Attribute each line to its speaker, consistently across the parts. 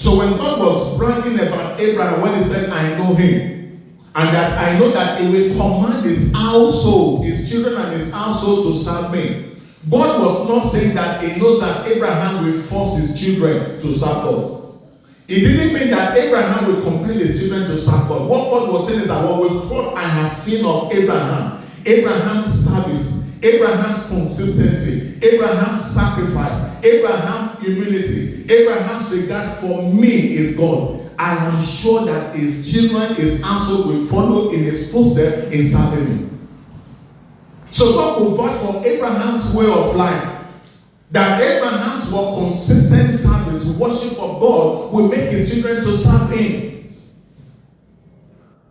Speaker 1: So when God was bragging about Abraham, when he said, I know him, and that I know that he will command his household, his children and his household to serve me, God was not saying that he knows that Abraham will force his children to serve God. It didn't mean that Abraham will compel his children to serve God. What God was saying is that what I have seen of Abraham, Abraham's service, Abraham's consistency, Abraham's sacrifice, Abraham's humility, Abraham's regard for me is God. I am sure that his children, his household will follow in his footsteps in serving me. So God provides for Abraham's way of life. That Abraham's consistent service, worship of God, will make his children to serve him.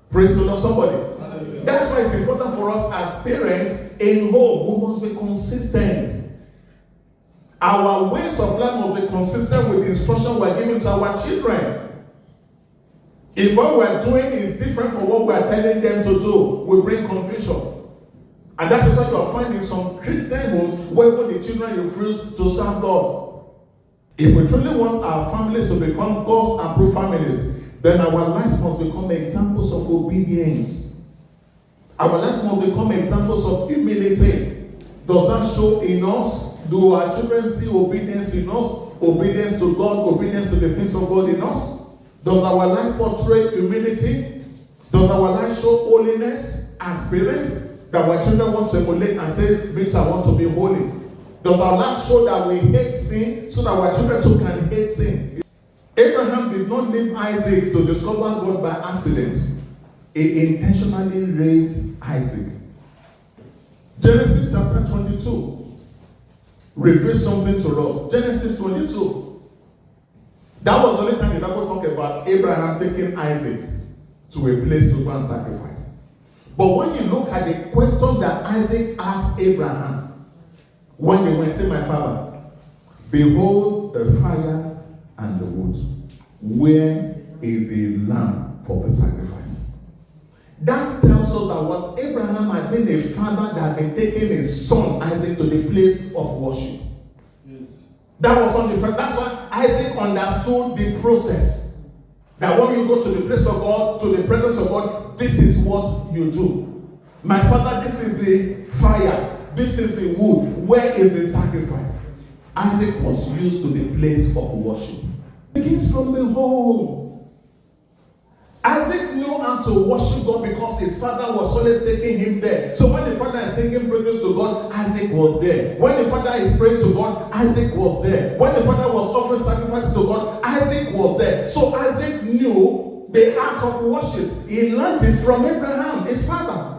Speaker 1: Praise the Lord, somebody. Hallelujah. That's why it's important for us as parents in home. We must be consistent. Our ways of life must be consistent with the instruction we are giving to our children. If what we are doing is different from what we are telling them to do, we bring confusion. And that is why you are finding some Christian homes where the children refuse to serve God. If we truly want our families to become God's approved families, then our lives must become examples of obedience. Our lives must become examples of humility. Does that show in us? Do our children see obedience in us? Obedience to God, obedience to the things of God in us? Does our life portray humility? Does our life show holiness as parents? That our children want to emulate and say, bitch, I want to be holy. Does our life show that we hate sin so that our children too can hate sin? Abraham did not leave Isaac to discover God by accident. He intentionally raised Isaac. Genesis chapter 22 reveals something to us. Genesis 22. That was the only time the Bible talked about Abraham taking Isaac to a place to go and sacrifice. But when you look at the question that Isaac asked Abraham, when they went, say, my father, behold the fire and the wood. Where is the lamb for the sacrifice? That tells us that what Abraham had been a father that had taken his son Isaac to the place of worship. Yes. That was on the fact. That's why Isaac understood the process. That when you go to the place of God, to the presence of God, this is what you do. My father, this is the fire. This is the wood. Where is the sacrifice? Isaac was used to the place of worship. It begins from the home. Isaac knew how to worship God because his father was always taking him there. So when the father is singing praises to God, Isaac was there. When the father is praying to God, Isaac was there. When the father was offering sacrifices to God, Isaac was there. So Isaac knew the art of worship. He learned it from Abraham, his father.